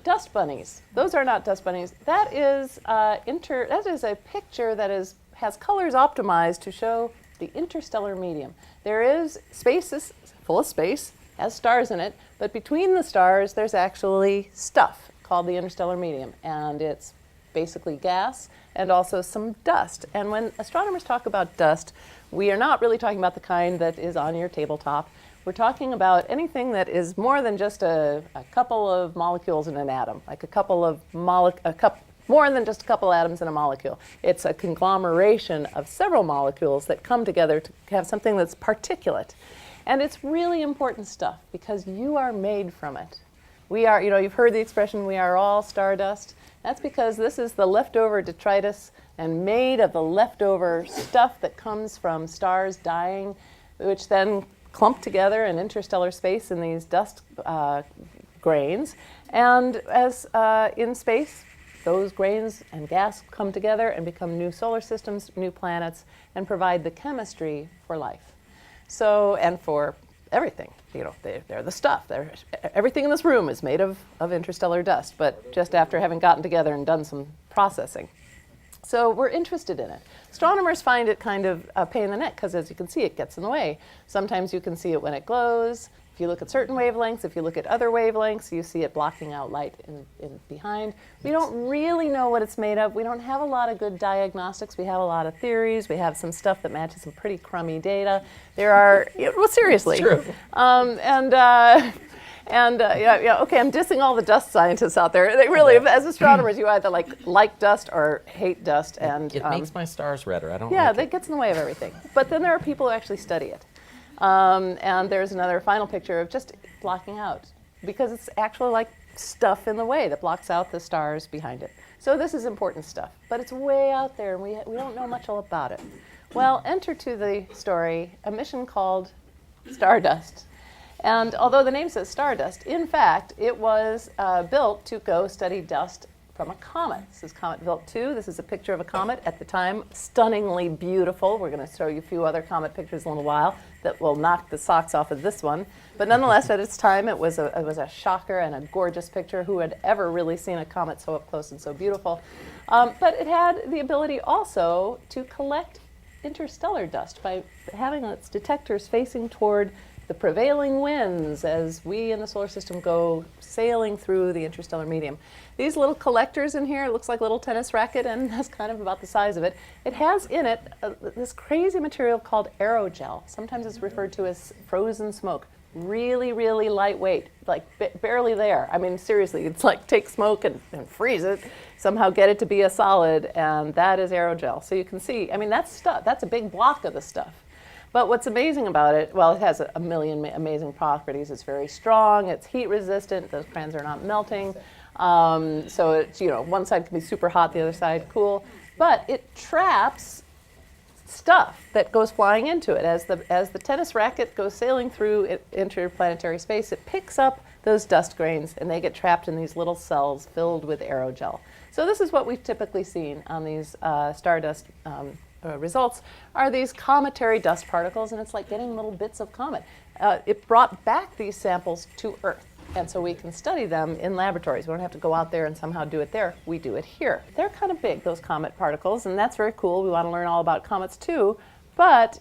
Dust bunnies. Those are not dust bunnies. That is that is a picture that has colors optimized to show the interstellar medium. There is space is full of space, has stars in it, but between the stars there's actually stuff called the interstellar medium, and it's basically gas and also some dust. And when astronomers talk about dust, we are not really talking about the kind that is on your tabletop. We're talking about anything that is more than just a couple of molecules in an atom, like more than just a couple atoms in a molecule. It's a conglomeration of several molecules that come together to have something that's particulate. And it's really important stuff because you are made from it. We are, you've heard the expression, we are all stardust. That's because this is the leftover detritus and made of the leftover stuff that comes from stars dying, which then clump together in interstellar space in these dust grains. And as in space, those grains and gas come together and become new solar systems, new planets, and provide the chemistry for life. So, and for everything, they're the stuff. Everything in this room is made of interstellar dust, but just after having gotten together and done some processing. So we're interested in it. Astronomers find it kind of a pain in the neck because, as you can see, it gets in the way. Sometimes you can see it when it glows. If you look at certain wavelengths, if you look at other wavelengths, you see it blocking out light in behind. We don't really know what it's made of. We don't have a lot of good diagnostics. We have a lot of theories. We have some stuff that matches some pretty crummy data. There are, well, seriously. It's true. Okay, I'm dissing all the dust scientists out there. They really, as astronomers, you either like dust or hate dust. And it makes my stars redder. I don't Yeah, like that gets in the way of everything. But then there are people who actually study it. And there's another final picture of just blocking out because it's actually like stuff in the way that blocks out the stars behind it. So this is important stuff, but it's way out there and we don't know much all about it. Well, enter to the story a mission called Stardust. And although the name says Stardust, in fact, it was built to go study dust from a comet. This is Comet Built 2. This is a picture of a comet at the time, stunningly beautiful. We're going to show you a few other comet pictures in a little while that will knock the socks off of this one. But nonetheless, at its time, it was a shocker and a gorgeous picture. Who had ever really seen a comet so up close and so beautiful? But it had the ability also to collect interstellar dust by having its detectors facing toward the prevailing winds as we in the solar system go sailing through the interstellar medium. These little collectors in here, it looks like a little tennis racket and that's kind of about the size of it. It has in it this crazy material called aerogel. Sometimes it's referred to as frozen smoke. Really, really lightweight, like barely there. I mean, seriously, it's like take smoke and freeze it, somehow get it to be a solid, and that is aerogel. So you can see, I mean, that's stuff. That's a big block of the stuff. But what's amazing about it, well, it has a million amazing properties. It's very strong, it's heat resistant, those crayons are not melting. So it's, one side can be super hot, the other side cool. But it traps stuff that goes flying into it. As the tennis racket goes sailing through interplanetary space, it picks up those dust grains and they get trapped in these little cells filled with aerogel. So this is what we've typically seen on these Stardust results are these cometary dust particles, and it's like getting little bits of comet. It brought back these samples to Earth, and so we can study them in laboratories. We don't have to go out there and somehow do it there. We do it here. They're kind of big, those comet particles, and that's very cool. We want to learn all about comets too, but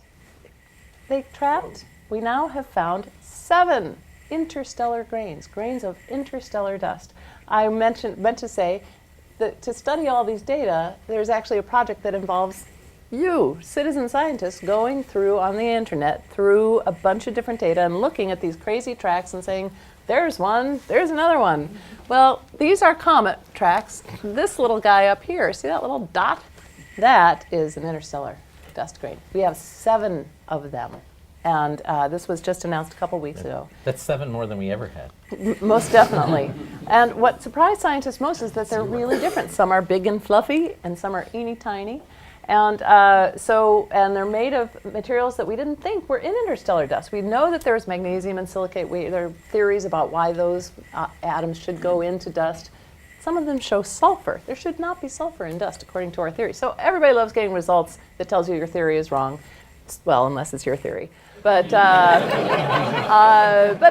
we now have found 7 interstellar grains of interstellar dust. I meant to say that to study all these data, there's actually a project that involves you, citizen scientists, going through on the internet through a bunch of different data and looking at these crazy tracks and saying, there's one, there's another one. Well, these are comet tracks. This little guy up here, see that little dot? That is an interstellar dust grain. We have 7 of them. And this was just announced a couple weeks ago. That's 7 more than we ever had. Most definitely. And what surprised scientists most is that they're really different. Some are big and fluffy, and some are eeny tiny. And and they're made of materials that we didn't think were in interstellar dust. We know that there's magnesium and silicate. There are theories about why those atoms should go into dust. Some of them show sulfur. There should not be sulfur in dust, according to our theory. So everybody loves getting results that tells you your theory is wrong. well, unless it's your theory. But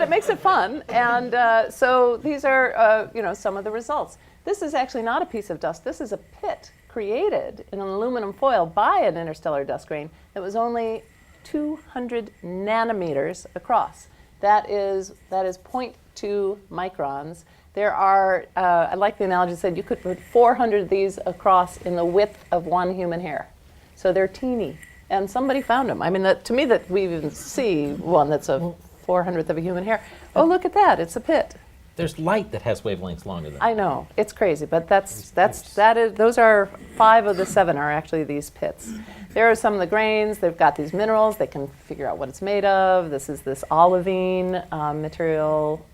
it makes it fun. And so these are some of the results. This is actually not a piece of dust. This is a pit created in an aluminum foil by an interstellar dust grain that was only 200 nanometers across. That is 0.2 microns. There are, I like the analogy that said you could put 400 of these across in the width of one human hair. So they're teeny. And somebody found them. I mean, to me, that we even see one that's a 400th of a human hair. Oh, look at that! It's a pit. There's light that has wavelengths longer than I know, it's crazy, but those are 5 of the 7 are actually these pits. There are some of the grains. They've got these minerals. They can figure out what it's made of. This is this olivine material.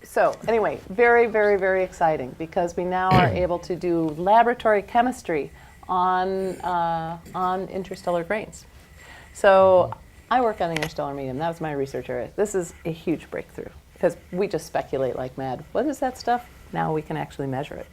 So anyway, very, very, very exciting because we now are able to do laboratory chemistry on interstellar grains. So I work on the interstellar medium. That was my research area. This is a huge breakthrough because we just speculate like mad. What is that stuff? Now we can actually measure it.